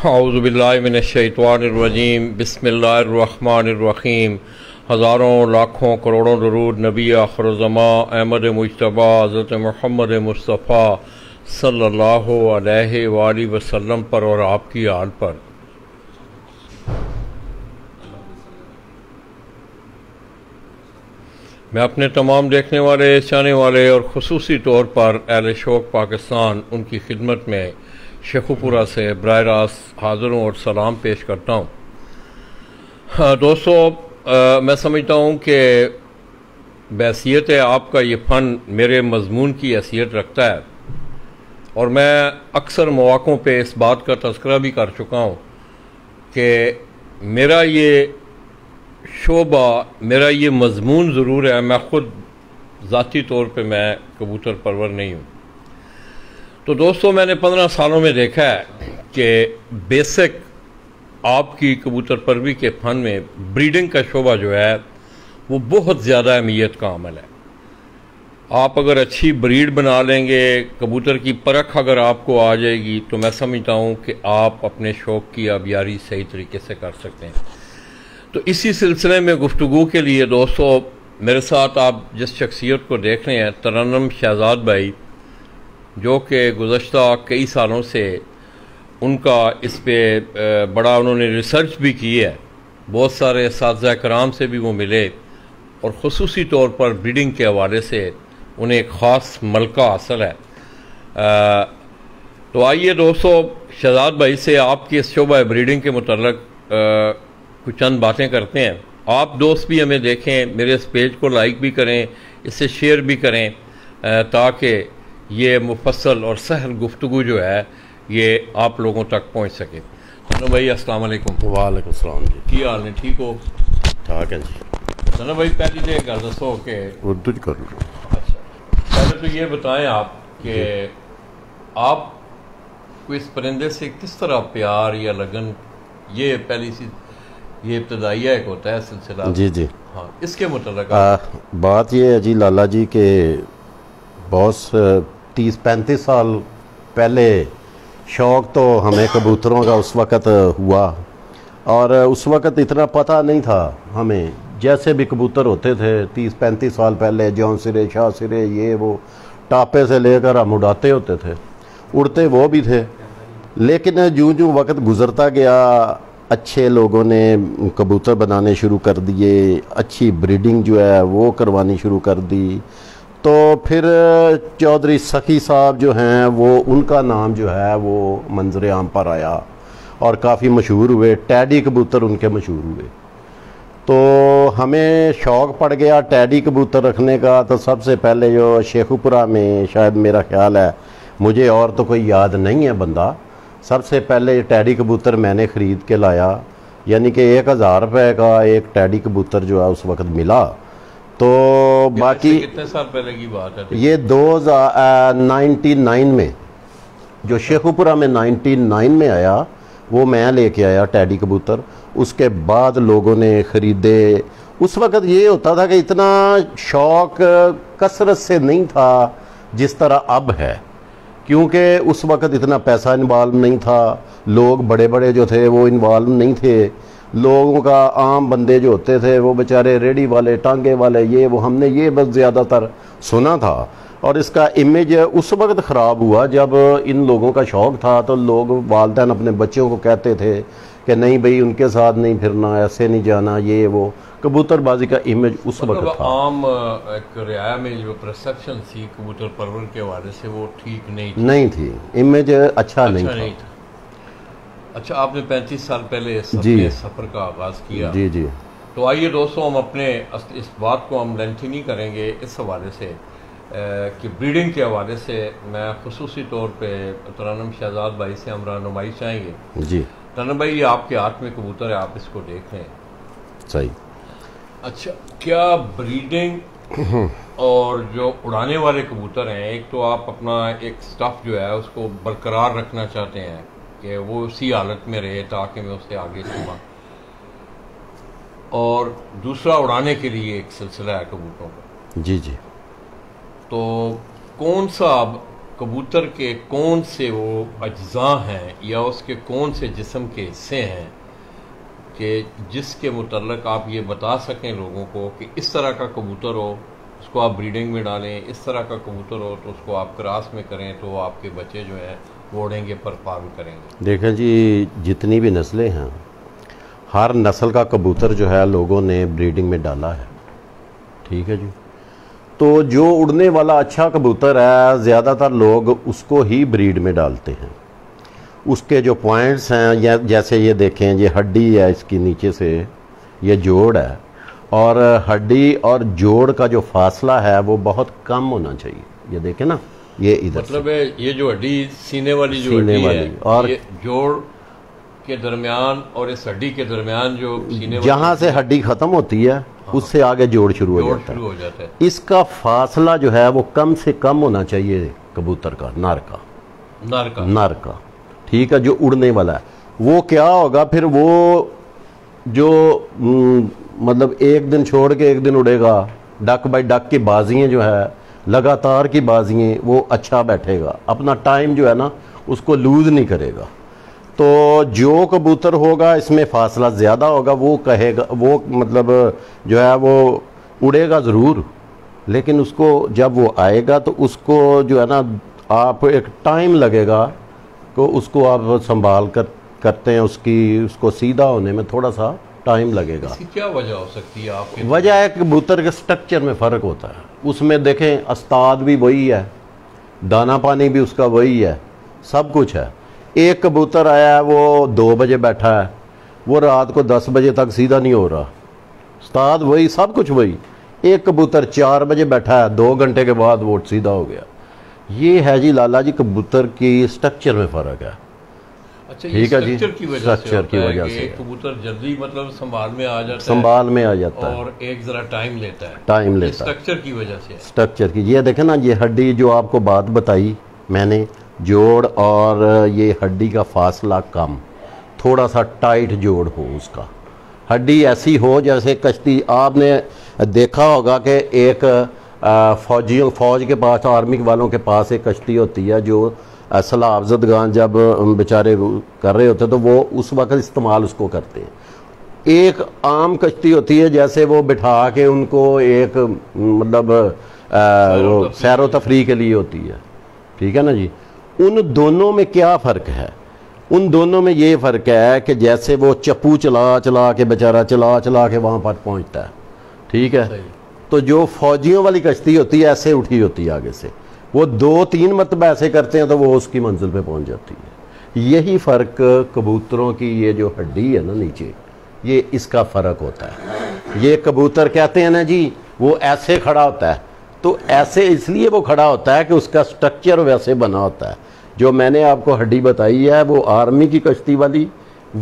اعوذ باللہ من الشیطان الرجیم بسم اللہ الرحمن الرحیم۔ ہزاروں لاکھوں کروڑوں درود نبی آخر الزمان احمد مجتبی حضرت محمد مصطفیٰ صلی اللہ علیہ وآلہ وسلم پر اور آپ کی آل پر۔ میں اپنے تمام دیکھنے والے، چاہنے والے اور خصوصی طور پر اہل شوق پاکستان ان کی خدمت میں شیخو پورہ سے براہ راست حاضر ہوں اور سلام پیش کرتا ہوں۔ دوستو، میں سمجھتا ہوں کہ بحیثیت آپ کا یہ فن میرے مضمون کی حیثیت رکھتا ہے، اور میں اکثر مواقعوں پہ اس بات کا تذکرہ بھی کر چکا ہوں کہ میرا یہ شعبہ، میرا یہ مضمون ضرور ہے، میں خود ذاتی طور پہ میں کبوتر پرور نہیں ہوں۔ تو دوستو، میں نے 15 سالوں میں دیکھا ہے کہ بیسک آپ کی کبوتر پروری کے فن میں بریڈنگ کا شعبہ جو ہے وہ بہت زیادہ اہمیت کا عمل ہے۔ آپ اگر اچھی بریڈ بنا لیں گے، کبوتر کی پرکھ اگر آپ کو آ جائے گی، تو میں سمجھتا ہوں کہ آپ اپنے شوق کی آبیاری صحیح طریقے سے کر سکتے ہیں۔ تو اسی سلسلے میں گفتگو کے لیے دوستو، میرے ساتھ آپ جس شخصیت کو دیکھ رہے ہیں، ترنم شہزاد بھائی، جو کہ گزشتہ کئی سالوں سے ان کا اس پہ بڑا انہوں نے ریسرچ بھی کی ہے، بہت سارے اساتذہ کرام سے بھی وہ ملے، اور خصوصی طور پر بریڈنگ کے حوالے سے انہیں ایک خاص ملکہ حاصل ہے۔ تو آئیے دوستو، شہزاد بھائی سے آپ کی اس شعبہ بریڈنگ کے متعلق کچھ چند باتیں کرتے ہیں۔ آپ دوست بھی ہمیں دیکھیں، میرے اس پیج کو لائک بھی کریں، اسے شیئر بھی کریں، تاکہ یہ مفصل اور سہل گفتگو جو ہے یہ آپ لوگوں تک پہنچ سکے۔ سنو بھائی، السلام علیکم۔ وعلیکم السلام جی، کی حال نے؟ ٹھیک ہو؟ ٹھاک ہے جی۔ سنو بھائی، پہلی تو ایک گل دسو کہ اردو کر لوں۔ اچھا، پہلے تو یہ بتائیں آپ کہ آپ کو اس پرندے سے کس طرح پیار یا لگن، یہ پہلی سی یہ ابتدائیہ ایک ہوتا ہے سلسلہ، جی جی، ہاں، اس کے متعلق بات یہ ہے جی لالا جی کہ بہت 30-35 سال پہلے شوق تو ہمیں کبوتروں کا اس وقت ہوا، اور اس وقت اتنا پتہ نہیں تھا ہمیں، جیسے بھی کبوتر ہوتے تھے 30-35 سال پہلے، جون سرے، شاہ سرے، یہ وہ ٹاپے سے لے کر ہم اڑاتے ہوتے تھے، اڑتے وہ بھی تھے، لیکن جوں جوں وقت گزرتا گیا، اچھے لوگوں نے کبوتر بنانے شروع کر دیے، اچھی بریڈنگ جو ہے وہ کروانی شروع کر دی، تو پھر چودھری سخی صاحب جو ہیں وہ ان کا نام جو ہے وہ منظر عام پر آیا اور کافی مشہور ہوئے، ٹیڈی کبوتر ان کے مشہور ہوئے۔ تو ہمیں شوق پڑ گیا ٹیڈی کبوتر رکھنے کا، تو سب سے پہلے جو شیخو پورہ میں، شاید میرا خیال ہے، مجھے اور تو کوئی یاد نہیں ہے بندہ، سب سے پہلے ٹیڈی کبوتر میں نے خرید کے لایا، یعنی کہ 1000 روپے کا ایک ٹیڈی کبوتر جو ہے اس وقت ملا۔ تو باقی کتنے سال پہلے کی بات ہے؟ یہ 99 میں، جو شیخو پورہ میں 99 میں آیا، وہ میں لے کے آیا ٹیڈی کبوتر۔ اس کے بعد لوگوں نے خریدے۔ اس وقت یہ ہوتا تھا کہ اتنا شوق کثرت سے نہیں تھا جس طرح اب ہے، کیونکہ اس وقت اتنا پیسہ انوالو نہیں تھا، لوگ بڑے بڑے جو تھے وہ انوالو نہیں تھے، لوگوں کا عام بندے جو ہوتے تھے وہ بیچارے ریڑھی والے، ٹانگے والے، یہ وہ، ہم نے یہ بس زیادہ تر سنا تھا، اور اس کا امیج اس وقت خراب ہوا جب ان لوگوں کا شوق تھا، تو لوگ والدین اپنے بچوں کو کہتے تھے کہ نہیں بھئی ان کے ساتھ نہیں پھرنا، ایسے نہیں جانا، یہ وہ، کبوتر بازی کا امیج اس وقت تھا۔ عام ایک رعایا میں جو پرسپشن تھی کبوتر پرور کے حوالے سے وہ ٹھیک نہیں تھی، امیج اچھا نہیں تھا۔ اچھا، آپ نے 35 سال پہلے اس سفر کا آغاز کیا۔ جی جی، تو آئیے دوستوں، ہم اپنے اس بات کو ہم لینتھی نہیں کریں گے اس حوالے سے کہ بریڈنگ کے حوالے سے میں خصوصی طور پہ ترنم شہزاد بھائی سے ہم رہنمائی چاہیں گے۔ جی ترنم بھائی، یہ آپ کے ہاتھ میں کبوتر ہے، آپ اس کو دیکھ لیں۔ صحیح۔ اچھا، کیا بریڈنگ اور جو اڑانے والے کبوتر ہیں، ایک تو آپ اپنا ایک سٹف جو ہے اس کو برقرار رکھنا چاہتے ہیں کہ وہ اسی حالت میں رہے تاکہ میں اسے آگے چلوں، اور دوسرا اڑانے کے لیے ایک سلسلہ ہے کبوتروں کا۔ جی جی، تو کون سا کبوتر کے کون سے وہ اجزاء ہیں یا اس کے کون سے جسم کے حصے ہیں کہ جس کے متعلق آپ یہ بتا سکیں لوگوں کو کہ اس طرح کا کبوتر ہو اس کو آپ بریڈنگ میں ڈالیں، اس طرح کا کبوتر ہو تو اس کو آپ کراس میں کریں تو آپ کے بچے جو ہیں وہ اڑیں گے، پرفارم کریں گے؟ دیکھیں جی، جتنی بھی نسلیں ہیں ہر نسل کا کبوتر جو ہے لوگوں نے بریڈنگ میں ڈالا ہے، ٹھیک ہے جی۔ تو جو اڑنے والا اچھا کبوتر ہے زیادہ تر لوگ اس کو ہی بریڈ میں ڈالتے ہیں۔ اس کے جو پوائنٹس ہیں جیسے یہ دیکھیں، یہ ہڈی ہے اس کی نیچے سے، یہ جوڑ ہے، اور ہڈی اور جوڑ کا جو فاصلہ ہے وہ بہت کم ہونا چاہیے۔ یہ دیکھیں نا، یہ ادھر مطلب ہے یہ جو ہڈی سینے والی جو سینے ہڈی والی ہے اور یہ جوڑ کے درمیان اور اس ہڈی کے درمیان جو سینے والی جہاں سے ہڈی ختم ہوتی ہے اس سے آگے جوڑ شروع ہو جاتا ہے۔ اس کا فاصلہ جو ہے وہ کم سے کم ہونا چاہیے کبوتر کا، نر کا، ٹھیک ہے، جو اڑنے والا ہے۔ وہ کیا ہوگا پھر، وہ جو مطلب ایک دن چھوڑ کے ایک دن اڑے گا، ڈک بائی ڈک کی بازیاں جو ہے، لگاتار کی بازیاں، وہ اچھا بیٹھے گا، اپنا ٹائم جو ہے نا اس کو لوز نہیں کرے گا۔ تو جو کبوتر ہوگا اس میں فاصلہ زیادہ ہوگا وہ کہے گا، وہ مطلب جو ہے وہ اڑے گا ضرور، لیکن اس کو جب وہ آئے گا تو اس کو جو ہے نا آپ ایک ٹائم لگے گا کہ اس کو آپ سنبھال کر کرتے ہیں، اس کو سیدھا ہونے میں تھوڑا سا ٹائم لگے گا۔ اس کی کیا وجہ ہو سکتی ہے آپ کے؟ وجہ ہے کہ کبوتر کے سٹرکچر میں فرق ہوتا ہے۔ اس میں دیکھیں استاد بھی وہی ہے، دانہ پانی بھی اس کا وہی ہے، سب کچھ ہے۔ ایک کبوتر آیا ہے وہ 2 بجے بیٹھا ہے، وہ رات کو 10 بجے تک سیدھا نہیں ہو رہا، استاد وہی، سب کچھ وہی۔ ایک کبوتر 4 بجے بیٹھا ہے، 2 گھنٹے کے بعد وہ سیدھا ہو گیا۔ یہ ہے جی لالا جی کبوتر کی سٹرکچر میں فرق ہے۔ اچھا، ٹھیک ہے جی، سٹرکچر کی وجہ سے ہوتا ہے کہ ایک کبوتر جلدی مطلب سنبھال میں آ جاتا ہے اور ایک ذرا ٹائم لیتا ہے، سٹرکچر کی وجہ سے۔ سٹرکچر کی، یہ دیکھیں نا، یہ ہڈی جو آپ کو بات بتائی میں نے، جوڑ اور یہ ہڈی کا فاصلہ کم، تھوڑا سا ٹائٹ جوڑ ہو اس کا، ہڈی ایسی ہو جیسے کشتی۔ آپ نے دیکھا ہوگا کہ ایک فوج کے پاس، آرمی والوں کے پاس ایک کشتی ہوتی ہے جو سلاح زدگان جب بیچارے کر رہے ہوتے تو وہ اس وقت استعمال اس کو کرتے ہیں۔ ایک عام کشتی ہوتی ہے جیسے وہ بٹھا کے ان کو ایک مطلب سیر و تفریح کے لیے ہوتی ہے، ٹھیک ہے نا جی۔ ان دونوں میں کیا فرق ہے؟ ان دونوں میں یہ فرق ہے کہ جیسے وہ چپو چلا کے بیچارہ چلا کے وہاں پر پہنچتا ہے، ٹھیک ہے، تو جو فوجیوں والی کشتی ہوتی ہے ایسے اٹھی ہوتی ہے آگے سے، وہ 2-3 مرتبہ ایسے کرتے ہیں تو وہ اس کی منزل پہ پہنچ جاتی ہے۔ یہی فرق کبوتروں کی یہ جو ہڈی ہے نا نیچے، یہ اس کا فرق ہوتا ہے۔ یہ کبوتر کہتے ہیں نا جی وہ ایسے کھڑا ہوتا ہے، تو ایسے اس لیے وہ کھڑا ہوتا ہے کہ اس کا سٹرکچر ویسے بنا ہوتا ہے۔ جو میں نے آپ کو ہڈی بتائی ہے وہ آرمی کی کشتی والی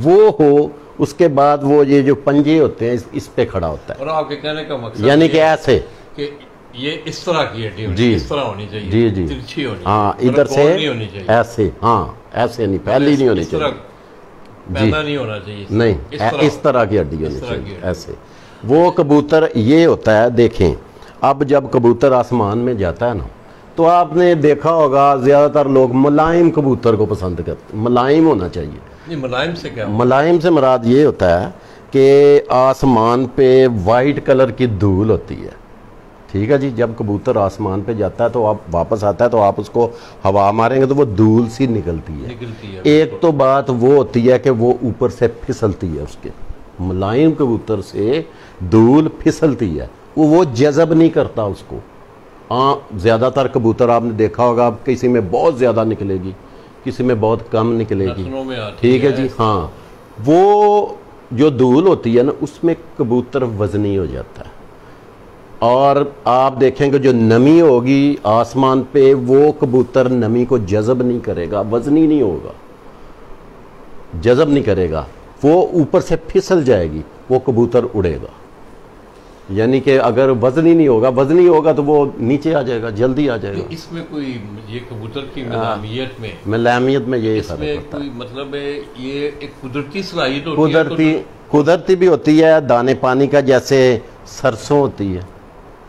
وہ ہو، اس کے بعد وہ یہ جو پنجے ہوتے ہیں اس پہ کھڑا ہوتا ہے۔ اور آپ کے کہنے کا مقصد یعنی کہ ایسے کہ یہ اس طرح کی ہڈی ہونی جی، اس طرح ہونی چاہیے، جی جی، ترچھی ہونی ہاں، چاہیے، ادھر سے ایسے، ہاں ایسے نہیں، پہلی نہیں ہونی چاہیے، پیدا نہیں ہونا چاہیے، نہیں، اس طرح کی ہڈی ہونی چاہیے، ایسے۔ وہ کبوتر یہ ہوتا ہے، دیکھیں اب جب کبوتر آسمان میں جاتا ہے نا تو آپ نے دیکھا ہوگا زیادہ تر لوگ ملائم کبوتر کو پسند کرتے ہیں، ملائم ہونا چاہیے۔ ملائم سے کیا؟ ملائم سے مراد یہ ہوتا ہے کہ آسمان پہ وائٹ کلر کی دھول ہوتی ہے، ٹھیک ہے جی۔ جب کبوتر آسمان پہ جاتا ہے تو آپ واپس آتا ہے تو آپ اس کو ہوا ماریں گے تو وہ دھول سی نکلتی ہے۔ ایک تو بات وہ ہوتی ہے کہ وہ اوپر سے پھسلتی ہے، اس کے ملائم کبوتر سے دھول پھسلتی ہے، وہ جذب نہیں کرتا اس کو۔ ہاں، زیادہ تر کبوتر آپ نے دیکھا ہوگا کسی میں بہت زیادہ نکلے گی، کسی میں بہت کم نکلے گی، ٹھیک ہے جی۔ ہاں، وہ جو دھول ہوتی ہے نا اس میں کبوتر وزنی ہو جاتا ہے، اور آپ دیکھیں کہ جو نمی ہوگی آسمان پہ وہ کبوتر نمی کو جذب نہیں کرے گا، وزنی نہیں ہوگا، جذب نہیں کرے گا، وہ اوپر سے پھسل جائے گی، وہ کبوتر اڑے گا۔ یعنی کہ اگر وزنی نہیں ہوگا، وزنی ہوگا تو وہ نیچے آ جائے گا، جلدی آ جائے گا۔ اس میں کوئی یہ کبوتر کی ملائمیت میں یہی اس میں کوئی مطلب ہے یہ ایک قدرتی صلاحیت ہوتی ہے، قدرتی بھی ہوتی ہے، دانے پانی کا، جیسے سرسوں ہوتی ہے،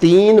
3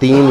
3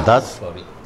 10,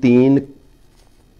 3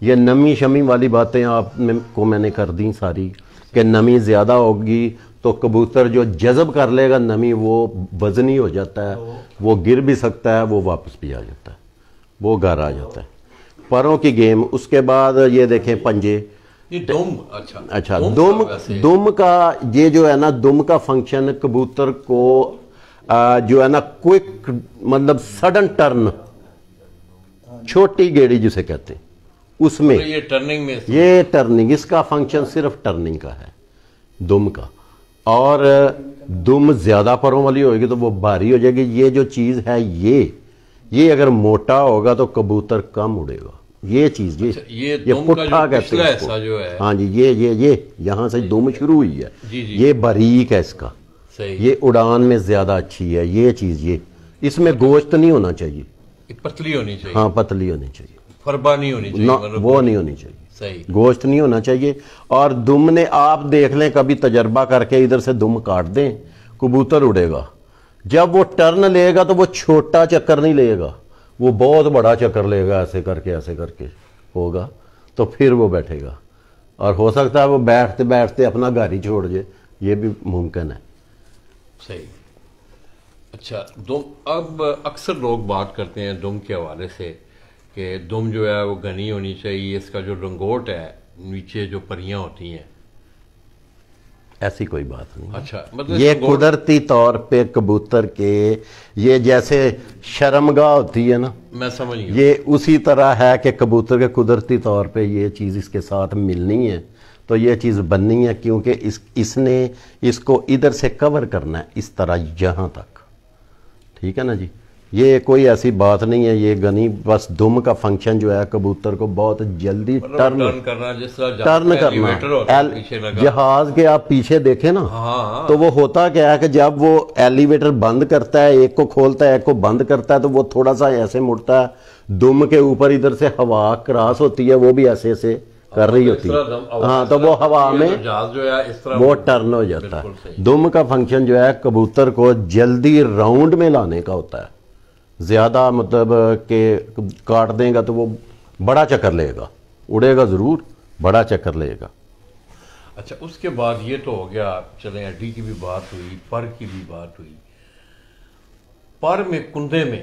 یہ نمی شمی والی باتیں آپ کو میں نے کر دی ساری کہ نمی زیادہ ہوگی تو کبوتر جو جذب کر لے گا نمی وہ وزنی ہو جاتا ہے, وہ گر بھی سکتا ہے, وہ واپس بھی آ جاتا ہے, وہ گھر آ جاتا ہے. پروں کی گیم. اس کے بعد یہ دیکھیں پنجے. اچھا دم کا یہ جو ہے نا دم کا فنکشن کبوتر کو جو ہے نا کوئک مطلب سڈن ٹرن, چھوٹی گیڑی جسے کہتے ہیں, اس میں یہ ٹرننگ اس کا فنکشن صرف ٹرننگ کا ہے دم کا. اور دم زیادہ پروں والی ہوئے گی تو وہ بھاری ہو جائے گی. یہ جو چیز ہے یہ اگر موٹا ہوگا تو کبوتر کم اڑے گا. یہ چیز یہ پٹھا کہتے ہیں اس کو. ہاں جی یہ یہاں سے دم شروع ہوئی ہے, یہ باریک ہے اس کا, یہ اڑان میں زیادہ اچھی ہے. یہ چیز اس میں گوشت نہیں ہونا چاہیے, پتلی ہونی چاہیے. ہاں پتلی ہونی چاہیے, فربا نہیں ہونی چاہیے, وہ نہیں ہونی چاہیے, گوشت نہیں ہونا چاہیے. اور دم نے آپ دیکھ لیں کبھی تجربہ کر کے ادھر سے دم کاٹ دیں کبوتر اڑے گا. جب وہ ٹرن لے گا تو وہ چھوٹا چکر نہیں لے گا, وہ بہت بڑا چکر لے گا, ایسے کر کے ہوگا تو پھر وہ بیٹھے گا. اور ہو سکتا ہے وہ بیٹھتے بیٹھتے اپنا گھر ہی چھوڑ جائے, یہ بھی ممکن ہے. صحیح. اچھا دم, اب اکثر لوگ بات کرتے ہیں دم کے حوالے سے کہ دم جو ہے وہ گھنی ہونی چاہیے, اس کا جو لنگوٹ ہے نیچے جو پریاں ہوتی ہیں. ایسی کوئی بات نہیں. اچھا مطلب یہ قدرتی طور پہ کبوتر کے یہ جیسے شرمگاہ ہوتی ہے نا, میں سمجھ گیا, یہ اسی طرح ہے کہ کبوتر کے قدرتی طور پہ یہ چیز اس کے ساتھ ملنی ہے تو یہ چیز بننی ہے, کیونکہ اس نے اس کو ادھر سے کور کرنا ہے اس طرح یہاں تک. ٹھیک ہے نا جی, یہ کوئی ایسی بات نہیں ہے. یہ گنی بس دم کا فنکشن جو ہے کبوتر کو بہت جلدی ٹرن کرنا, جہاز کے آپ پیچھے دیکھیں نا تو وہ ہوتا کیا ہے کہ جب وہ ایلیویٹر بند کرتا ہے, ایک کو کھولتا ہے ایک کو بند کرتا ہے, تو وہ تھوڑا سا ایسے مڑتا ہے, دم کے اوپر ادھر سے ہوا کراس ہوتی ہے, وہ بھی ایسے ایسے کر رہی ہوتی ہے. ہاں تو وہ ہوا میں وہ ٹرن ہو جاتا ہے. دم کا فنکشن جو ہے کبوتر کو جلدی راؤنڈ میں لانے کا ہوتا ہے. زیادہ مطلب کہ کاٹ دیں گا تو وہ بڑا چکر لے گا, اڑے گا ضرور, بڑا چکر لے گا. اچھا اس کے بعد یہ تو ہو گیا, چلیں ہڈی کی بھی بات ہوئی, پر کی بھی بات ہوئی. پر میں کندے میں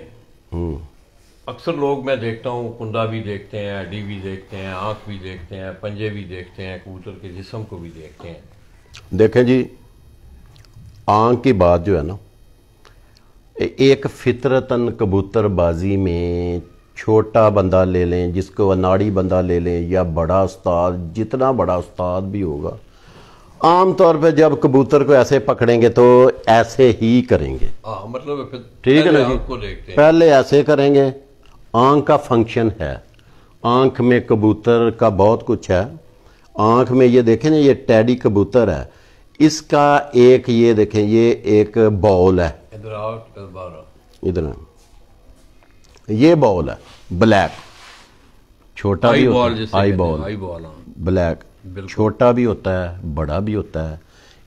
اکثر لوگ میں دیکھتا ہوں کندہ بھی دیکھتے ہیں, ہڈی بھی دیکھتے ہیں, آنکھ بھی دیکھتے ہیں, پنجے بھی دیکھتے ہیں, کبوتر کے جسم کو بھی دیکھتے ہیں. دیکھیں جی آنکھ کی بات جو ہے نا, ایک فطرتاً کبوتر بازی میں چھوٹا بندہ لے لیں, جس کو اناڑی بندہ لے لیں, یا بڑا استاد, جتنا بڑا استاد بھی ہوگا, عام طور پہ جب کبوتر کو ایسے پکڑیں گے تو ایسے ہی کریں گے. مطلب ٹھیک ہے نا جی, پہلے ایسے کریں گے. آنکھ کا فنکشن ہے, آنکھ میں کبوتر کا بہت کچھ ہے. آنکھ میں یہ دیکھیں نا, یہ ٹیڈی کبوتر ہے, اس کا ایک یہ دیکھیں یہ ایک باؤل ہے, ادھر یہ باؤل ہے بلیک, چھوٹا بھی ہوتا ہے, آئی بال بلیک, چھوٹا بھی ہوتا ہے بڑا بھی ہوتا ہے.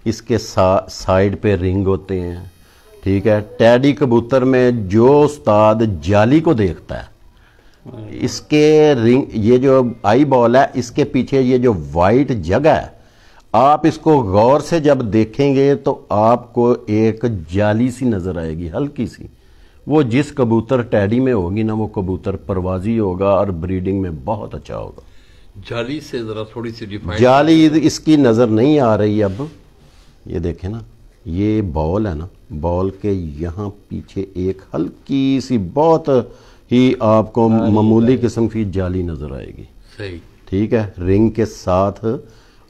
اس کے سائیڈ پہ رنگ ہوتے ہیں. ٹھیک ہے, ٹیڈی کبوتر میں جو استاد جالی کو دیکھتا ہے, اس کے رنگ یہ جو آئی بال ہے اس کے پیچھے یہ جو وائٹ جگہ ہے, آپ اس کو غور سے جب دیکھیں گے تو آپ کو ایک جالی سی نظر آئے گی, ہلکی سی. وہ جس کبوتر ٹیڈی میں ہوگی نا وہ کبوتر پروازی ہوگا اور بریڈنگ میں بہت اچھا ہوگا. جالی سے ذرا تھوڑی سی ڈیفائن, جالی اس کی نظر نہیں آ رہی اب. یہ دیکھیں نا, یہ بال ہے نا, بال کے یہاں پیچھے ایک ہلکی سی بہت ہی آپ کو معمولی قسم کی جالی نظر آئے گی. صحیح. ٹھیک ہے, رنگ کے ساتھ.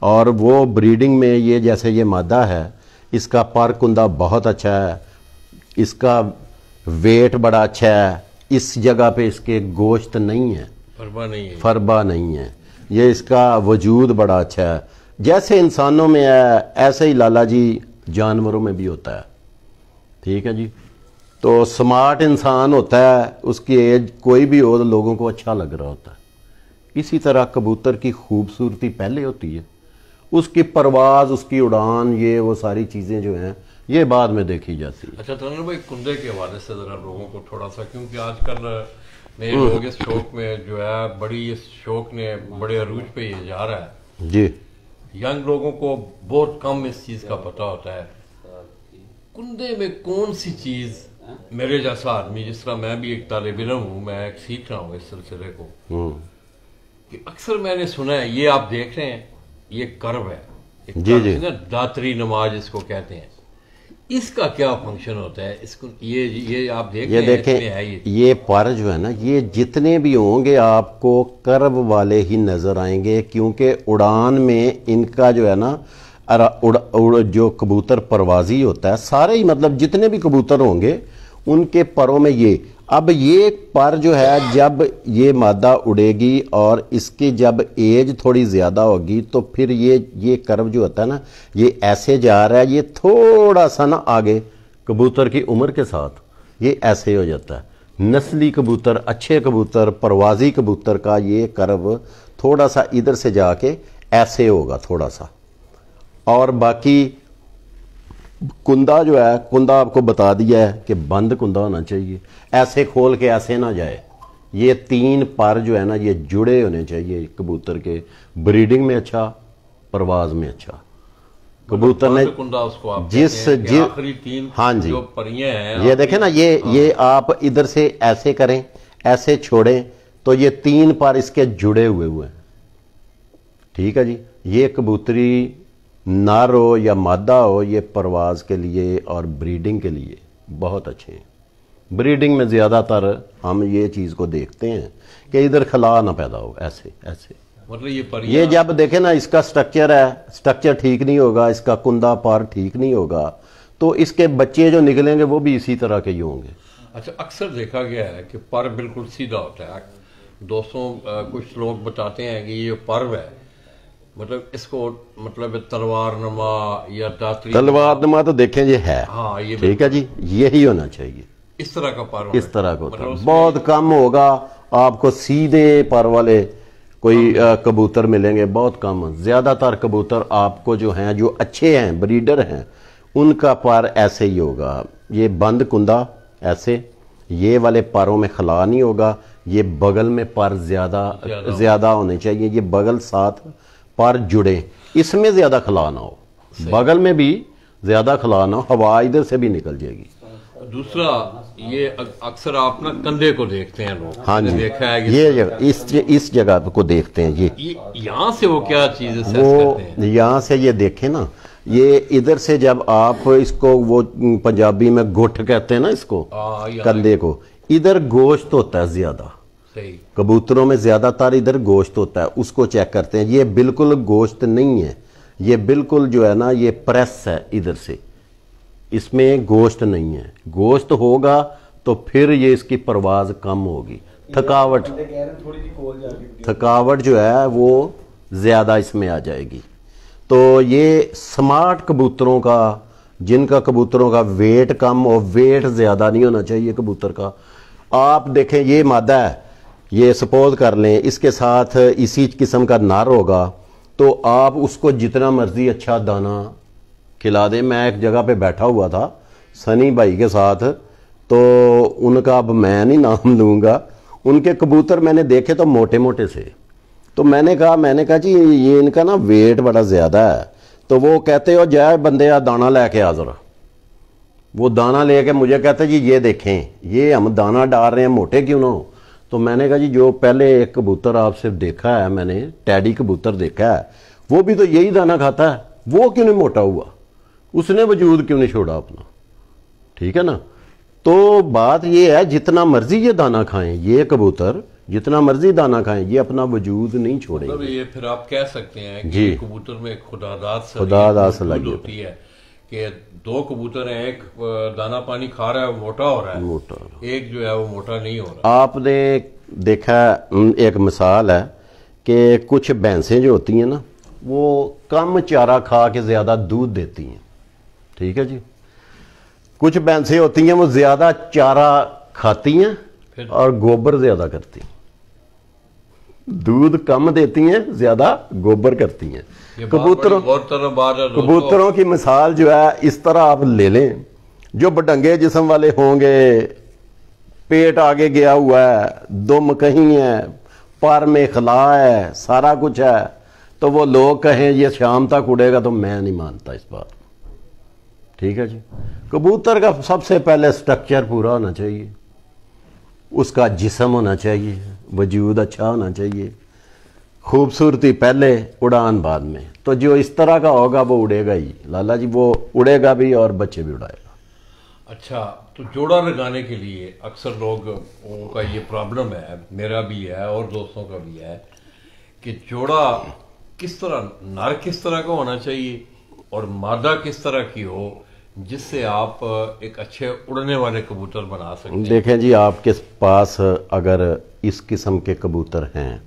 اور وہ بریڈنگ میں یہ جیسے یہ مادہ ہے, اس کا پر کندہ بہت اچھا ہے, اس کا ویٹ بڑا اچھا ہے, اس جگہ پہ اس کے گوشت نہیں ہے, فربا نہیں ہے, یہ اس کا وجود بڑا اچھا ہے. جیسے انسانوں میں ہے ایسے ہی لالا جی جانوروں میں بھی ہوتا ہے. ٹھیک ہے جی, تو سمارٹ انسان ہوتا ہے, اس کی ایج کوئی بھی ہو تو لوگوں کو اچھا لگ رہا ہوتا ہے. اسی طرح کبوتر کی خوبصورتی پہلے ہوتی ہے, اس کی پرواز, اس کی اڑان, یہ وہ ساری چیزیں جو ہیں یہ بعد میں دیکھی جاتی ہے. اچھا تنور بھائی, کندے کے حوالے سے ذرا لوگوں کو تھوڑا سا, کیونکہ آج کل میرے لوگ اس شوق میں جو ہے بڑی اس شوق نے بڑے عروج پہ یہ جا رہا ہے جی. ینگ لوگوں کو بہت کم اس چیز کا پتہ ہوتا ہے کندے میں کون سی چیز. میرے جیسا آدمی جس طرح میں بھی ایک طالب علم ہوں میں ایک سیکھ رہا ہوں اس سلسلے کو کہ اکثر میں نے سنا ہے یہ آپ دیکھ رہے ہیں یہ کرب ہے جی جی داتری نماز اس کو کہتے ہیں اس کا کیا فنکشن ہوتا ہے اس کو یہ آپ یہ دیکھیں یہ پر جو ہے نا یہ جتنے بھی ہوں گے آپ کو کرب والے ہی نظر آئیں گے کیونکہ اڑان میں ان کا جو ہے نا جو کبوتر پروازی ہوتا ہے سارے ہی مطلب جتنے بھی کبوتر ہوں گے ان کے پروں میں یہ اب یہ پر جو ہے جب یہ مادہ اڑے گی اور اس کی جب ایج تھوڑی زیادہ ہوگی تو پھر یہ کرب جو ہوتا ہے نا یہ ایسے جا رہا ہے یہ تھوڑا سا نا آگے کبوتر کی عمر کے ساتھ یہ ایسے ہو جاتا ہے. نسلی کبوتر اچھے کبوتر پروازی کبوتر کا یہ کرب تھوڑا سا ادھر سے جا کے ایسے ہوگا تھوڑا سا. اور باقی کندہ جو ہے کندہ آپ کو بتا دیا ہے کہ بند کندہ ہونا چاہیے ایسے کھول کے ایسے نہ جائے. یہ 3 پر جو ہے نا یہ جڑے ہونے چاہیے کبوتر کے بریڈنگ میں اچھا پرواز میں اچھا. کبوتر نے جس ہاں جی یہ دیکھیں نا یہ آپ ادھر سے ایسے کریں ایسے چھوڑیں تو یہ 3 پر اس کے جڑے ہوئے ہیں. ٹھیک ہے جی. یہ کبوتری نر ہو یا مادہ ہو یہ پرواز کے لیے اور بریڈنگ کے لیے بہت اچھے ہیں. بریڈنگ میں زیادہ تر ہم یہ چیز کو دیکھتے ہیں کہ ادھر خلا نہ پیدا ہو ایسے ایسے مطلب یہ جب دیکھیں نا اس کا سٹرکچر ہے سٹرکچر ٹھیک نہیں ہوگا اس کا کندہ پر ٹھیک نہیں ہوگا تو اس کے بچے جو نکلیں گے وہ بھی اسی طرح کے ہی ہوں گے. اچھا اکثر دیکھا گیا ہے کہ پر بالکل سیدھا ہوتا ہے. دوستوں کچھ لوگ بتاتے ہیں کہ یہ پرو ہے مطلب اس کو مطلب تلوار نما یا داتری تلوار نما تو دیکھیں یہ ہے ٹھیک ہے جی یہی ہونا چاہیے اس طرح کا پر اس طرح کا بہت کم ہوگا آپ کو سیدھے پر والے کوئی کبوتر ملیں گے بہت کم. زیادہ تر کبوتر آپ کو جو ہیں جو اچھے ہیں بریڈر ہیں ان کا پر ایسے ہی ہوگا. یہ بند کندہ ایسے یہ والے پروں میں خلا نہیں ہوگا. یہ بغل میں پر زیادہ ہونے چاہیے. یہ بغل ساتھ پر جڑے اس میں زیادہ خلا نہ ہو بغل میں بھی زیادہ خلا نہ ہو ہوا ادھر سے بھی نکل جائے گی. دوسرا یہ اکثر آپ نا کندھے کو دیکھتے ہیں لوگ. ہاں جی دیکھا ہے یہ اس جگہ کو دیکھتے ہیں. یہ یہاں سے وہ کیا چیز وہ یہاں سے یہ دیکھیں نا یہ ادھر سے جب آپ اس کو وہ پنجابی میں گٹھ کہتے ہیں نا اس کو کندھے کو ادھر گوشت ہوتا ہے زیادہ کبوتروں میں زیادہ تر ادھر گوشت ہوتا ہے اس کو چیک کرتے ہیں. یہ بالکل گوشت نہیں ہے یہ بالکل جو ہے نا یہ پریس ہے ادھر سے اس میں گوشت نہیں ہے. گوشت ہوگا تو پھر یہ اس کی پرواز کم ہوگی. تھکاوٹ جو ہے وہ زیادہ اس میں آ جائے گی. تو یہ سمارٹ کبوتروں کا جن کا کبوتروں کا ویٹ کم اور ویٹ زیادہ نہیں ہونا چاہیے کبوتر کا. آپ دیکھیں یہ مادہ ہے یہ سپوز کر لیں اس کے ساتھ اسی قسم کا نر ہوگا تو آپ اس کو جتنا مرضی اچھا دانہ کھلا دیں. میں ایک جگہ پہ بیٹھا ہوا تھا سنی بھائی کے ساتھ تو ان کا اب میں نہیں نام لوں گا ان کے کبوتر میں نے دیکھے تو موٹے موٹے سے تو میں نے کہا جی یہ ان کا نا ویٹ بڑا زیادہ ہے. تو وہ کہتے ہو جائے بندے دانہ لے کے حاضر وہ دانہ لے کے مجھے کہتے جی یہ دیکھیں یہ ہم دانہ ڈال رہے ہیں موٹے کیوں نہ ہو. تو میں نے کہا جی جو پہلے ایک کبوتر آپ سے دیکھا ہے میں نے ٹیڈی کبوتر دیکھا ہے وہ بھی تو یہی دانہ کھاتا ہے وہ کیوں نہیں موٹا ہوا اس نے وجود کیوں نہیں چھوڑا اپنا. ٹھیک ہے نا. تو بات یہ ہے جتنا مرضی یہ دانہ کھائیں یہ کبوتر جتنا مرضی دانہ کھائیں یہ اپنا وجود نہیں چھوڑیں گے. یہ پھر آپ کہہ سکتے ہیں کہ کبوتر میں خداداد صلاحیت ہوتی ہے کہ 2 کبوتر ہیں ایک دانہ پانی کھا رہا ہے وہ موٹا ہو رہا ہے ایک جو ہے وہ موٹا نہیں ہو رہا. آپ نے دیکھا ایک مثال ہے کہ کچھ بھینسیں جو ہوتی ہیں نا وہ کم چارہ کھا کے زیادہ دودھ دیتی ہیں. ٹھیک ہے جی. کچھ بھینسیں ہوتی ہیں وہ زیادہ چارہ کھاتی ہیں اور گوبر زیادہ کرتی ہیں. دودھ کم دیتی ہیں زیادہ گوبر کرتی ہیں. کبوتروں کی مثال جو ہے اس طرح آپ لے لیں جو بڈنگے جسم والے ہوں گے پیٹ آگے گیا ہوا ہے، دم کہیں ہے، پر میں خلا ہے، سارا کچھ ہے، تو وہ لوگ کہیں یہ شام تک اڑے گا، تو میں نہیں مانتا اس بات. ٹھیک ہے جی. کبوتر کا سب سے پہلے سٹرکچر پورا ہونا چاہیے، اس کا جسم ہونا چاہیے، وجود اچھا ہونا چاہیے، خوبصورتی پہلے، اڑان بعد میں. تو جو اس طرح کا ہوگا وہ اڑے گا ہی لالا جی، وہ اڑے گا بھی اور بچے بھی اڑائے گا. اچھا، تو جوڑا لگانے کے لیے اکثر لوگوں کا یہ پرابلم ہے، میرا بھی ہے اور دوستوں کا بھی ہے، کہ جوڑا کس طرح، نر کس طرح کا ہونا چاہیے اور مادہ کس طرح کی ہو جس سے آپ ایک اچھے اڑنے والے کبوتر بنا سکتے ہیں. دیکھیں جی، آپ کے پاس اگر اس قسم کے کبوتر ہیں،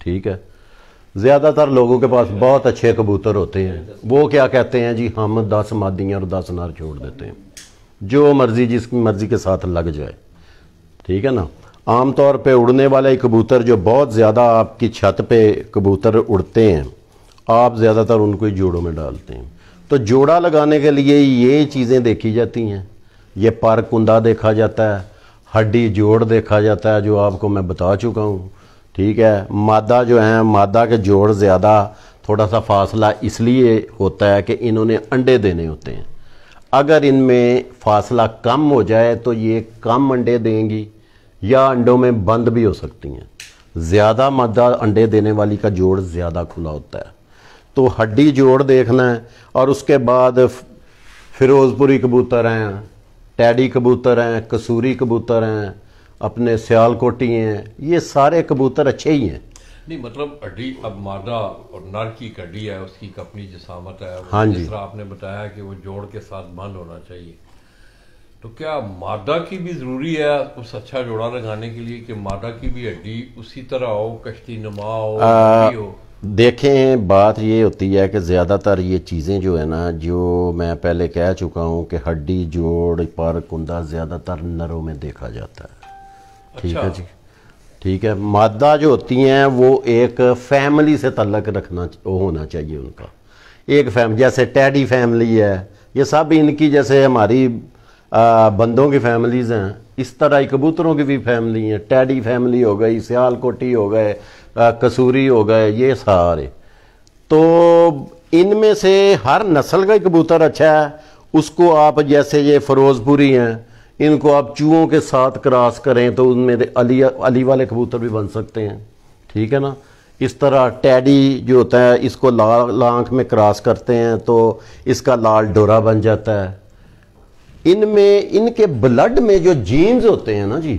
ٹھیک ہے، زیادہ تر لوگوں کے پاس بہت اچھے کبوتر ہوتے ہیں، وہ کیا کہتے ہیں جی ہم 10 مادیاں اور 10 نر چھوڑ دیتے ہیں، جو مرضی جس کی مرضی کے ساتھ لگ جائے. ٹھیک ہے نا. عام طور پہ اڑنے والے کبوتر جو بہت زیادہ آپ کی چھت پہ کبوتر اڑتے ہیں، آپ زیادہ تر ان کو ہی جوڑوں میں ڈالتے ہیں. تو جوڑا لگانے کے لیے یہ چیزیں دیکھی جاتی ہیں، یہ پر کندہ دیکھا جاتا ہے، ہڈی جوڑ دیکھا جاتا ہے جو آپ کو میں بتا چکا ہوں. ٹھیک ہے. مادہ جو ہیں، مادہ کے جوڑ زیادہ، تھوڑا سا فاصلہ اس لیے ہوتا ہے کہ انہوں نے انڈے دینے ہوتے ہیں. اگر ان میں فاصلہ کم ہو جائے تو یہ کم انڈے دیں گی یا انڈوں میں بند بھی ہو سکتی ہیں. زیادہ مادہ انڈے دینے والی کا جوڑ زیادہ کھلا ہوتا ہے. تو ہڈی جوڑ دیکھنا ہے، اور اس کے بعد فیروز پوری کبوتر ہیں، ٹیڈی کبوتر ہیں، کسوری کبوتر ہیں، اپنے سیال کوٹی ہیں، یہ سارے کبوتر اچھے ہی ہیں. نہیں مطلب ہڈی، اب مادہ اور نر کی ہڈی ہے، اس کی ایک اپنی جسامت ہے. ہاں جی. جس طرح آپ نے بتایا کہ وہ جوڑ کے ساتھ بند ہونا چاہیے، تو کیا مادہ کی بھی ضروری ہے اس اچھا جوڑا لگانے کے لیے کہ مادہ کی بھی ہڈی اسی طرح ہو، کشتی نما ہو؟ دیکھیں، بات یہ ہوتی ہے کہ زیادہ تر یہ چیزیں جو ہے نا، جو میں پہلے کہہ چکا ہوں کہ ہڈی جوڑ پر کندہ زیادہ تر نروں میں دیکھا جاتا ہے. ٹھیک ہے جی. ٹھیک ہے. مادہ جو ہوتی ہیں وہ ایک فیملی سے تعلق رکھنا ہونا چاہیے ان کا. ایک فیملی، جیسے ٹیڈی فیملی ہے، یہ سب ان کی جیسے ہماری بندوں کی فیملیز ہیں، اس طرح ہی کبوتروں کی بھی فیملی ہیں. ٹیڈی فیملی ہو گئی، سیال کوٹی ہو گئے، کسوری ہو گئے، یہ سارے. تو ان میں سے ہر نسل کا کبوتر اچھا ہے. اس کو آپ جیسے یہ فیروز پوری ہیں، ان کو آپ چوہوں کے ساتھ کراس کریں تو ان میں علی والے کبوتر بھی بن سکتے ہیں. ٹھیک ہے نا. اس طرح ٹیڈی جو ہوتا ہے، اس کو لال آنکھ میں کراس کرتے ہیں تو اس کا لال ڈورا بن جاتا ہے. ان میں، ان کے بلڈ میں جو جینز ہوتے ہیں نا جی،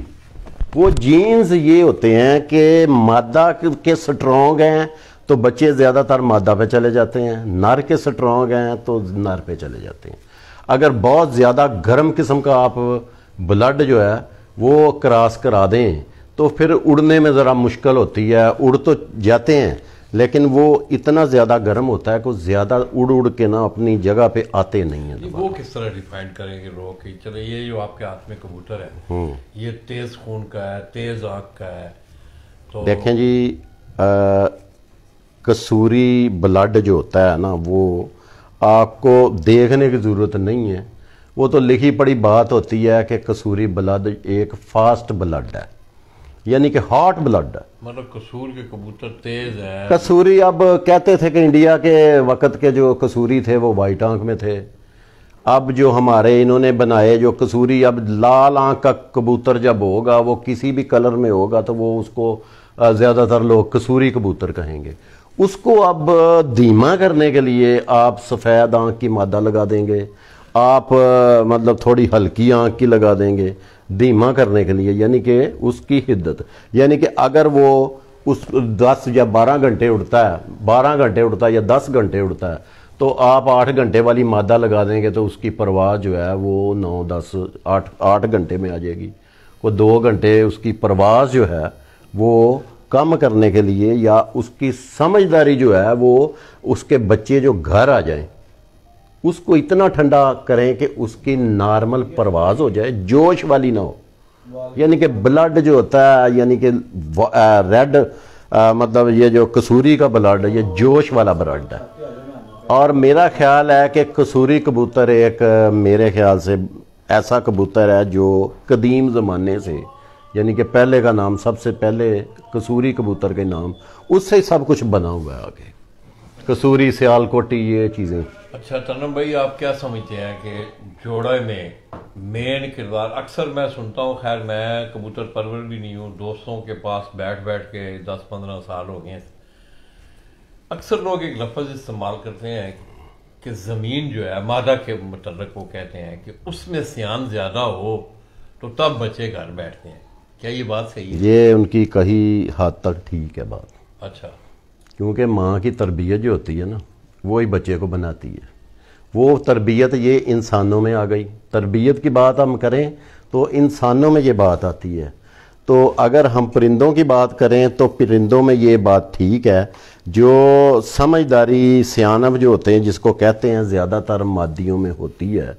وہ جینز یہ ہوتے ہیں کہ مادہ کے سٹرونگ ہیں تو بچے زیادہ تر مادہ پہ چلے جاتے ہیں، نر کے سٹرونگ ہیں تو نر پہ چلے جاتے ہیں. اگر بہت زیادہ گرم قسم کا آپ بلڈ جو ہے وہ کراس کرا دیں تو پھر اڑنے میں ذرا مشکل ہوتی ہے. اڑ تو جاتے ہیں لیکن وہ اتنا زیادہ گرم ہوتا ہے کہ زیادہ اڑ کے نا اپنی جگہ پہ آتے نہیں ہیں. وہ کس طرح ڈیفائن کریں گے لوگ کہ چلے یہ جو آپ کے ہاتھ میں کبوتر ہے یہ تیز خون کا ہے، تیز آنکھ کا ہے؟ تو دیکھیں جی، کسوری بلڈ جو ہوتا ہے نا، وہ آپ کو دیکھنے کی ضرورت نہیں ہے. وہ تو لکھی پڑی بات ہوتی ہے کہ کسوری بلڈ ایک فاسٹ بلڈ ہے، یعنی کہ ہاٹ بلڈ ہے. مطلب کسور کے کبوتر تیز ہے. کسوری، اب کہتے تھے کہ انڈیا کے وقت کے جو کسوری تھے وہ وائٹ آنکھ میں تھے. اب جو ہمارے انہوں نے بنائے جو کسوری، اب لال آنکھ کا کبوتر جب ہوگا، وہ کسی بھی کلر میں ہوگا تو وہ اس کو زیادہ تر لوگ کسوری کبوتر کہیں گے. اس کو اب دھیما کرنے کے لیے آپ سفید آنکھ کی مادہ لگا دیں گے، آپ مطلب تھوڑی ہلکی آنکھ کی لگا دیں گے دھیما کرنے کے لیے، یعنی کہ اس کی حدت، یعنی کہ اگر وہ اس 10 یا 12 گھنٹے اڑتا ہے، 12 گھنٹے اڑتا ہے یا 10 گھنٹے اڑتا ہے، تو آپ 8 گھنٹے والی مادہ لگا دیں گے تو اس کی پرواز جو ہے وہ 9 10 8 گھنٹے میں آ جائے گی. وہ 2 گھنٹے اس کی پرواز جو ہے وہ کم کرنے کے لیے، یا اس کی سمجھداری جو ہے وہ اس کے بچے جو گھر آ جائیں اس کو اتنا ٹھنڈا کریں کہ اس کی نارمل پرواز ہو جائے، جوش والی نہ ہو. یعنی کہ بلڈ جو ہوتا ہے، یعنی کہ ریڈ، مطلب یہ جو کسوری کا بلڈ ہے یہ جوش والا بلڈ ہے. اور میرا خیال ہے کہ کسوری کبوتر ایک، میرے خیال سے ایسا کبوتر ہے جو قدیم زمانے سے، یعنی کہ پہلے کا نام، سب سے پہلے قصوری کبوتر کے نام، اس سے سب کچھ بنا ہوا ہے آگے، قصوری، سیال کوٹی، یہ چیزیں۔ اچھا تنم بھائی، آپ کیا سمجھتے ہیں کہ جوڑے میں مین کردار، اکثر میں سنتا ہوں، خیر میں کبوتر پرور بھی نہیں ہوں، دوستوں کے پاس بیٹھ بیٹھ کے 10-15 سال ہو گئے ہیں، اکثر لوگ ایک لفظ استعمال کرتے ہیں کہ زمین جو ہے مادہ کے متعلق، وہ کہتے ہیں کہ اس میں سیان زیادہ ہو تو تب بچے گھر بیٹھتے ہیں، کیا یہ بات صحیح ہے؟ یہ ان کی کہیں حد تک ٹھیک ہے بات، اچھا، کیونکہ ماں کی تربیت جو ہوتی ہے نا، وہی بچے کو بناتی ہے۔ وہ تربیت یہ انسانوں میں آ گئی، تربیت کی بات ہم کریں تو انسانوں میں یہ بات آتی ہے، تو اگر ہم پرندوں کی بات کریں تو پرندوں میں یہ بات ٹھیک ہے، جو سمجھداری سیانب جو ہوتے ہیں، جس کو کہتے ہیں، زیادہ تر مادیوں میں ہوتی ہے۔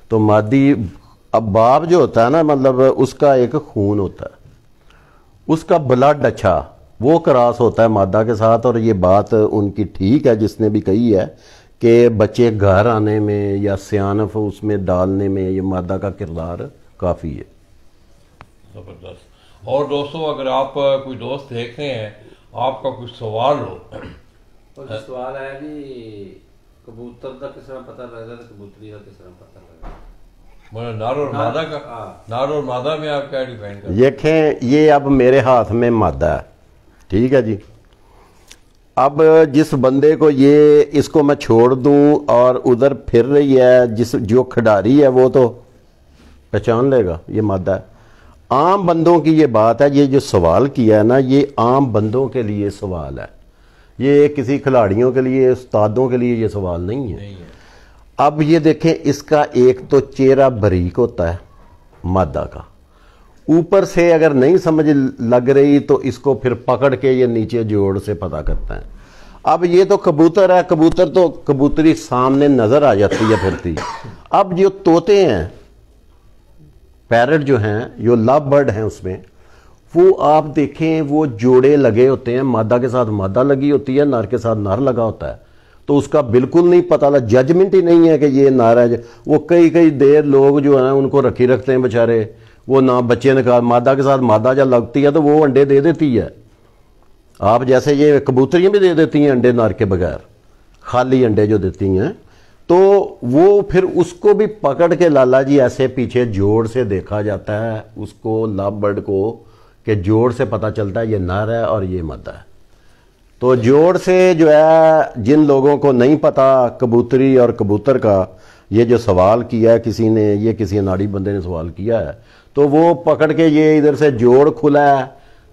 تو مادی اب باپ جو ہوتا ہے نا، مطلب اس کا ایک خون ہوتا ہے، اس کا بلڈ اچھا وہ کراس ہوتا ہے مادہ کے ساتھ، اور یہ بات ان کی ٹھیک ہے جس نے بھی کہی ہے کہ بچے گھر آنے میں یا سیانف اس میں ڈالنے میں یہ مادہ کا کردار کافی ہے۔ زبردست۔ اور دوستوں، اگر آپ کوئی دوست دیکھ رہے ہیں، آپ کا کچھ سوال ہو، اور سوال ہے بھی کبوتر کا کس طرح پتہ لگتا ہے، کبوتری کا کس طرح پتہ لگتا ہے؟ نر اور مادہ کا، نر اور مادہ میں آپ کیا ڈیفائن کرتے ہیں؟ دیکھیں، یہ اب میرے ہاتھ میں مادہ ہے، ٹھیک ہے جی۔ اب جس بندے کو اس کو میں چھوڑ دوں اور ادھر پھر رہی ہے، جو کھڈاری ہے وہ تو پہچان لے گا یہ مادہ ہے۔ عام بندوں کی یہ بات ہے، یہ جو سوال کیا ہے نا، یہ عام بندوں کے لیے سوال ہے، یہ کسی کھلاڑیوں کے لیے، استادوں کے لیے یہ سوال نہیں ہے۔ اب یہ دیکھیں، اس کا ایک تو چہرہ باریک ہوتا ہے مادہ کا، اوپر سے اگر نہیں سمجھ لگ رہی تو اس کو پھر پکڑ کے یہ نیچے جوڑ سے پتہ کرتا ہے۔ اب یہ تو کبوتر ہے، کبوتر تو کبوتری سامنے نظر آ جاتی ہے پھرتی۔ اب جو طوطے ہیں، پیرٹ جو ہیں، جو لو برڈ ہیں، اس میں وہ آپ دیکھیں، وہ جوڑے لگے ہوتے ہیں، مادہ کے ساتھ مادہ لگی ہوتی ہے، نر کے ساتھ نر لگا ہوتا ہے، تو اس کا بالکل نہیں پتہ لگا، ججمنٹ ہی نہیں ہے کہ یہ نر ہے۔ وہ کئی دیر لوگ جو ہیں ان کو رکھی رکھتے ہیں بیچارے، وہ نہ بچے نکال، مادہ کے ساتھ مادہ جب لگتی ہے تو وہ انڈے دے دیتی ہے۔ آپ جیسے یہ کبوتریاں بھی دے دیتی ہیں انڈے نر کے بغیر، خالی انڈے جو دیتی ہیں، تو وہ پھر اس کو بھی پکڑ کے لالا جی ایسے پیچھے جوڑ سے دیکھا جاتا ہے اس کو، لو برڈ کو، کہ جوڑ سے پتہ چلتا ہے یہ نر ہے اور یہ مادہ ہے۔ تو جوڑ سے جو ہے، جن لوگوں کو نہیں پتا کبوتری اور کبوتر کا، یہ جو سوال کیا ہے کسی نے، یہ کسی اناڑی بندے نے سوال کیا ہے، تو وہ پکڑ کے یہ ادھر سے جوڑ کھلا ہے،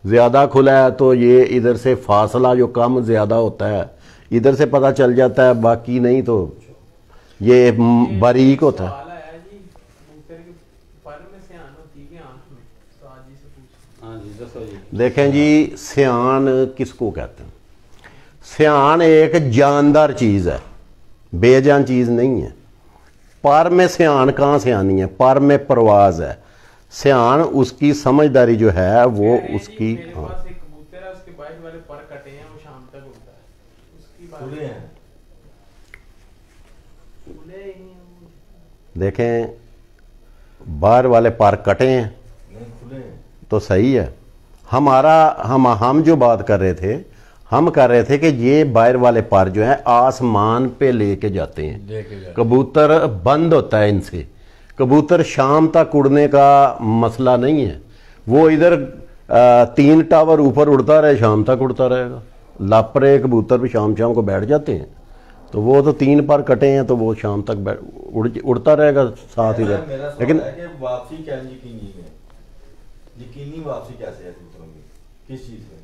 زیادہ کھلا ہے، تو یہ ادھر سے فاصلہ جو کم زیادہ ہوتا ہے ادھر سے پتہ چل جاتا ہے، باقی نہیں تو یہ باریک ہوتا ہے۔ دیکھیں جی، سیان کس کو کہتے ہیں؟ سیان ایک جاندار چیز ہے، بے جان چیز نہیں ہے۔ پر میں سیان کہاں سے آنی ہے؟ پر میں پرواز ہے۔ سیان اس کی سمجھداری جو ہے وہ اس کی، دیکھیں باہر والے پر کٹے ہیں تو صحیح ہے۔ ہم جو بات کر رہے تھے، ہم کر رہے تھے کہ یہ باہر والے پر جو ہیں آسمان پہ لے کے جاتے ہیں، کبوتر بند ہوتا ہے ان سے، کبوتر شام تک اڑنے کا مسئلہ نہیں ہے، وہ ادھر 3 ٹاور اوپر اڑتا رہے، شام تک اڑتا رہے گا۔ لاپرے کبوتر بھی شام کو بیٹھ جاتے ہیں، تو وہ تو 3 پر کٹے ہیں تو وہ شام تک اڑتا رہے گا ساتھ ادھر۔ لیکن واپسی کیا یقینی واپسی کیسے ہے کبوتروں کی، کس چیز سے؟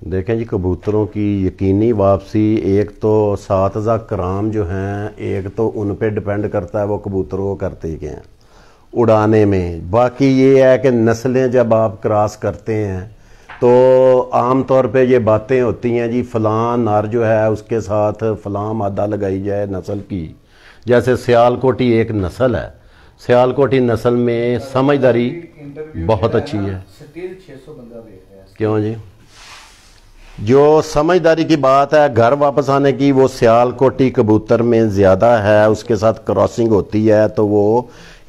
دیکھیں جی، کبوتروں کی یقینی واپسی ایک تو اساتذہ کرام جو ہیں، ایک تو ان پہ ڈپینڈ کرتا ہے وہ کبوتروں کو کرتے کیا ہیں اڑانے میں۔ باقی یہ ہے کہ نسلیں جب آپ کراس کرتے ہیں تو عام طور پہ یہ باتیں ہوتی ہیں جی، فلاں نر جو ہے اس کے ساتھ فلاں مادہ لگائی جائے نسل کی۔ جیسے سیال کوٹی ایک نسل ہے، سیال کوٹی نسل میں سمجھداری بہت اچھی ہے۔ کیوں جی؟ جو سمجھداری کی بات ہے گھر واپس آنے کی، وہ سیال کوٹی کبوتر میں زیادہ ہے، اس کے ساتھ کراسنگ ہوتی ہے تو وہ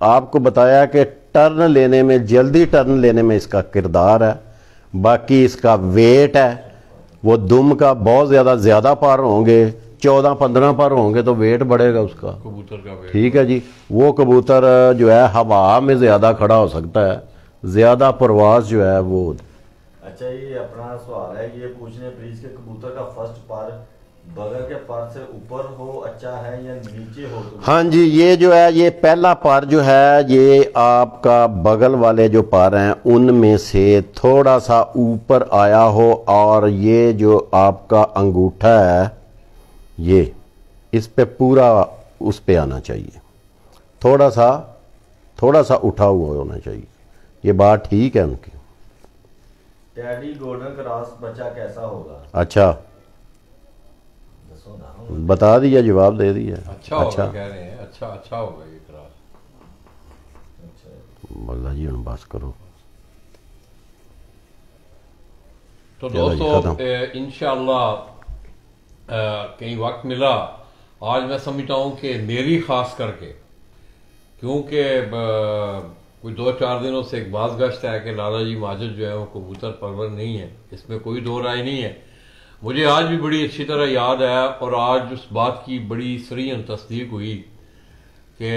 آپ کو بتایا کہ ٹرن لینے میں، جلدی ٹرن لینے میں اس کا کردار ہے، باقی اس کا ویٹ ہے، وہ دم کا بہت زیادہ پر ہوں گے، 14-15 پر ہوں گے تو ویٹ بڑھے گا اس کا، کبوتر کا ویٹ. ٹھیک ہے جی. وہ کبوتر جو ہے ہوا میں زیادہ کھڑا ہو سکتا ہے، زیادہ پرواز جو ہے وہ. اچھا یہ اپنا سوال ہے، یہ پوچھنے پلیز کہ کبوتر کا فرسٹ پر بغل کے پر سے اوپر ہو اچھا ہے یا نیچے ہو؟ ہاں جی، یہ جو ہے یہ پہلا پر جو ہے یہ آپ کا بغل والے جو پر ہیں ان میں سے تھوڑا سا اوپر آیا ہو، اور یہ جو آپ کا انگوٹھا ہے یہ اس پہ پورا اس پہ آنا چاہیے، تھوڑا سا اٹھا ہوا ہونا چاہیے. یہ بات ٹھیک ہے ان کی. ٹیڈی گولڈن کراس بچہ کیسا ہوگا؟ اچھا بتا دیا، جواب دے دیا. اچھا ہوگا کہہ رہے ہیں، اچھا ہوگا یہ کراس. اللہ جی ہن بس کرو. تو دوستو انشاءاللہ کہیں وقت ملا، آج میں سمجھتا ہوں کہ میری خاص کر کے، کیونکہ کوئی 2-4 دنوں سے ایک باز گشت ہے کہ لالا جی ماجد جو ہے وہ کبوتر پرور نہیں ہے، اس میں کوئی دو رائے نہیں ہے. مجھے آج بھی بڑی اچھی طرح یاد ہے، اور آج اس بات کی بڑی سریحاً تصدیق ہوئی کہ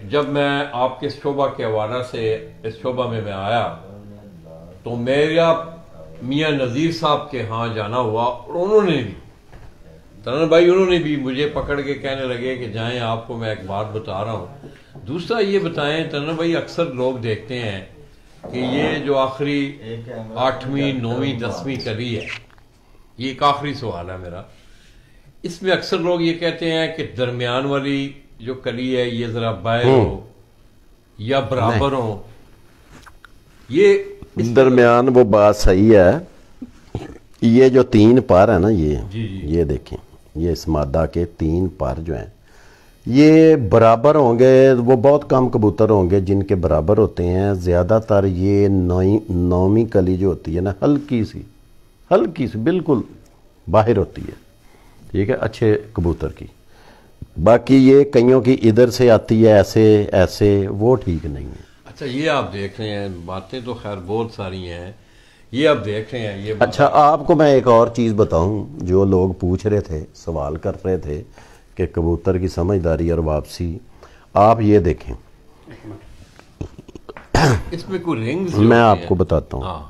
جب میں آپ کے شعبہ کے حوالے سے اس شعبہ میں آیا تو میرا میاں نذیر صاحب کے ہاں جانا ہوا، اور انہوں نے بھی ترن بھائی مجھے پکڑ کے کہنے لگے کہ جائیں، آپ کو میں ایک بات بتا رہا ہوں. دوسرا یہ بتائیں ترن بھائی، اکثر لوگ دیکھتے ہیں کہ یہ جو آخری 8ویں 9ویں 10ویں کلی ہے، یہ ایک آخری سوال ہے میرا، اس میں اکثر لوگ یہ کہتے ہیں کہ درمیان والی جو کلی ہے یہ ذرا باہر ہو یا برابر ہو. یہ درمیان وہ بات صحیح ہے. یہ جو 3 پر ہے نا، یہ دیکھیں، یہ اس مادہ کے 3 پر جو ہیں یہ برابر ہوں گے. وہ بہت کم کبوتر ہوں گے جن کے برابر ہوتے ہیں. زیادہ تر یہ 9ویں کلی جو ہوتی ہے نا، ہلکی سی بالکل باہر ہوتی ہے، ٹھیک ہے، اچھے کبوتر کی. باقی یہ کئیوں کی ادھر سے آتی ہے ایسے وہ ٹھیک نہیں ہے. اچھا یہ آپ دیکھ رہے ہیں، باتیں تو خیر بہت ساری ہیں، یہ آپ دیکھ رہے ہیں. یہ اچھا آپ کو میں ایک اور چیز بتاؤں، جو لوگ پوچھ رہے تھے، سوال کر رہے تھے کہ کبوتر کی سمجھداری اور واپسی، آپ یہ دیکھیں، اس میں کوئی رنگز میں آپ کو بتاتا ہوں.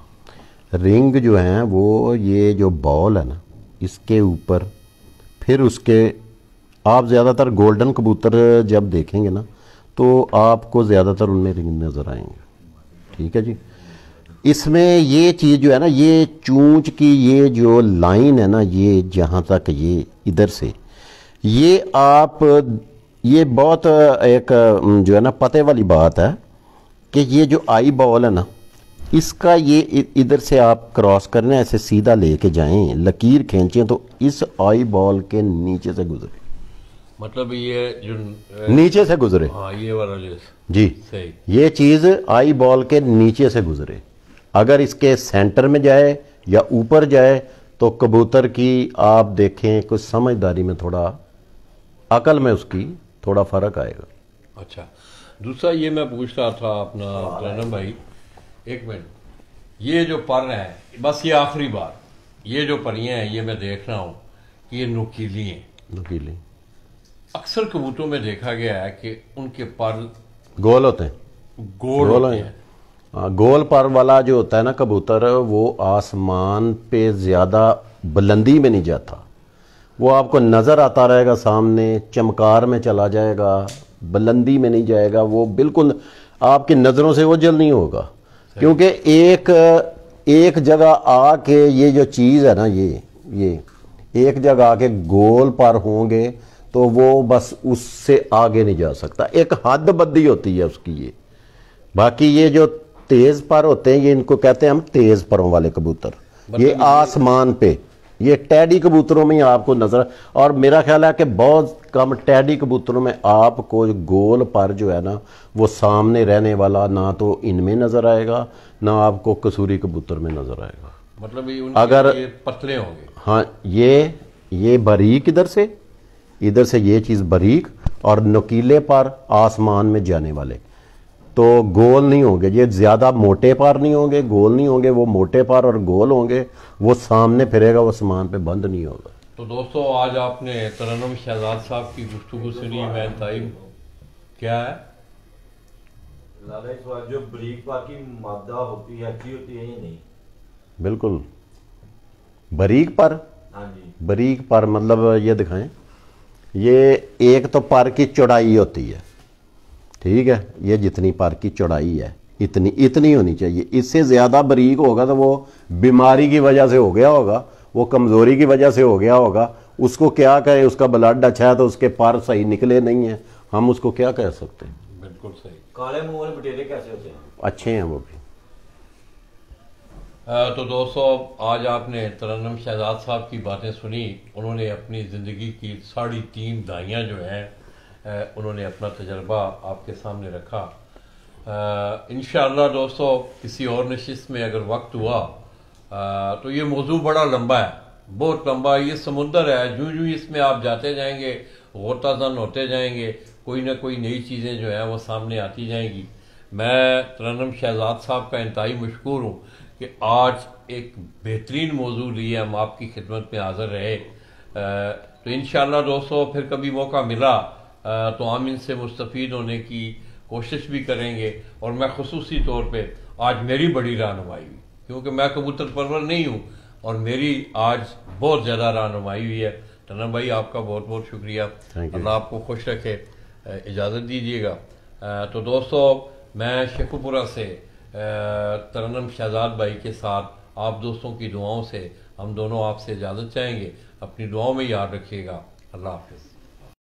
رنگ جو ہیں وہ یہ جو بال ہے نا، اس کے اوپر، پھر اس کے آپ زیادہ تر گولڈن کبوتر جب دیکھیں گے نا تو آپ کو زیادہ تر ان میں رنگ نظر آئیں گے، ٹھیک ہے جی. اس میں یہ چیز جو ہے نا، یہ چونچ کی یہ جو لائن ہے نا، یہ جہاں تک یہ ادھر سے، یہ بہت ایک جو ہے نا پتے والی بات ہے کہ یہ جو آئی بال ہے نا، اس کا یہ ادھر سے آپ کراس کرنا، ایسے سیدھا لے کے جائیں، لکیر کھینچیں تو اس آئی بال کے نیچے سے گزرے، مطلب یہ جو نیچے سے گزرے، یہ والا جی صحیح، یہ چیز آئی بال کے نیچے سے گزرے. اگر اس کے سینٹر میں جائے یا اوپر جائے تو کبوتر کی آپ دیکھیں کچھ سمجھداری میں، تھوڑا عقل میں اس کی تھوڑا فرق آئے گا. اچھا دوسرا یہ میں پوچھ رہا تھا اپنا رنم بھائی، ایک منٹ، یہ جو پر ہیں، بس یہ آخری بات، یہ جو پریاں ہیں یہ میں دیکھ رہا ہوں کہ یہ نوکیلی ہیں. نوکیلی اکثر کبوتروں میں دیکھا گیا ہے کہ ان کے پر گول ہوتے ہیں، گول ہوتے ہیں. گول پر والا جو ہوتا ہے نا کبوتر، وہ آسمان پہ زیادہ بلندی میں نہیں جاتا، وہ آپ کو نظر آتا رہے گا سامنے، چمکار میں چلا جائے گا، بلندی میں نہیں جائے گا، وہ بالکل آپ کی نظروں سے اوجھل نہیں ہوگا. کیونکہ ایک جگہ آ کے یہ جو چیز ہے نا، یہ ایک جگہ آ کے گول پر ہوں گے تو وہ بس اس سے آگے نہیں جا سکتا. ایک حد بدی ہوتی ہے اس کی. یہ باقی یہ جو تیز پر ہوتے ہیں، یہ ان کو کہتے ہیں ہم تیز پروں والے کبوتر. یہ آسمان پہ، یہ ٹیڈی کبوتروں میں آپ کو نظر، اور میرا خیال ہے کہ بہت کم ٹیڈی کبوتروں میں آپ کو گول پر جو ہے نا وہ سامنے رہنے والا نہ تو ان میں نظر آئے گا، نہ آپ کو کسوری کبوتر میں نظر آئے گا. مطلب اگر پتلے ہوں گے. ہاں یہ باریک ادھر سے یہ چیز باریک، اور نکیلے پر آسمان میں جانے والے. تو گول نہیں ہوں گے، یہ زیادہ موٹے پر نہیں ہوں گے، گول نہیں ہوں گے، وہ موٹے پر اور گول ہوں گے، وہ سامنے پھرے گا، وہ سامان پہ بند نہیں ہوگا۔ تو دوستو آج آپ نے ترنم شہزاد صاحب کی گفتگو سنی، میں انتہائی کیا ہے لالا اس بات جو بریک پار کی مادہ ہوتی ہے اچھی ہوتی ہے یا نہیں؟ بالکل باریک پر، ہاں جی باریک پر مطلب یہ دکھائیں، یہ ایک تو پر کی چوڑائی ہوتی ہے، ٹھیک ہے، یہ جتنی پر کی چوڑائی ہے اتنی ہونی چاہیے، اس سے زیادہ باریک ہوگا تو وہ بیماری کی وجہ سے ہو گیا ہوگا، وہ کمزوری کی وجہ سے ہو گیا ہوگا، اس کو کیا کہیں، اس کا بلڈ اچھا ہے تو اس کے پر صحیح نکلے نہیں ہیں، ہم اس کو کیا کہہ سکتے ہیں؟ بالکل صحیح۔ کالے منہ والے بٹیرے کیسے ہوتے ہیں؟ اچھے ہیں وہ بھی۔ تو دوستو آج آپ نے ترنم شہزاد صاحب کی باتیں سنی، انہوں نے اپنی زندگی کی 3.5 دہائیاں جو ہیں انہوں نے اپنا تجربہ آپ کے سامنے رکھا۔ انشاءاللہ دوستو کسی اور نشست میں اگر وقت ہوا تو یہ موضوع بڑا لمبا ہے، بہت لمبا، یہ سمندر ہے، جو اس میں آپ جاتے جائیں گے غوطہ زن ہوتے جائیں گے، کوئی نہ کوئی نئی چیزیں جو ہیں وہ سامنے آتی جائیں گی۔ میں ترنم شہزاد صاحب کا انتہائی مشکور ہوں کہ آج ایک بہترین موضوع لیے ہم آپ کی خدمت میں حاضر رہے۔ تو انشاءاللہ دوستو پھر کبھی موقع ملا تو ہم ان سے مستفید ہونے کی کوشش بھی کریں گے، اور میں خصوصی طور پہ آج میری بڑی رہنمائی ہوئی، کیونکہ میں کبوتر پرور نہیں ہوں، اور میری آج بہت زیادہ رہنمائی ہوئی ہے۔ ترنم بھائی آپ کا بہت بہت شکریہ، اللہ آپ کو خوش رکھے، اجازت دیجیے گا۔ تو دوستو میں شیخو پورہ سے ترنم شہزاد بھائی کے ساتھ آپ دوستوں کی دعاؤں سے ہم دونوں آپ سے اجازت چاہیں گے، اپنی دعاؤں میں یاد رکھیے گا، اللہ حافظ۔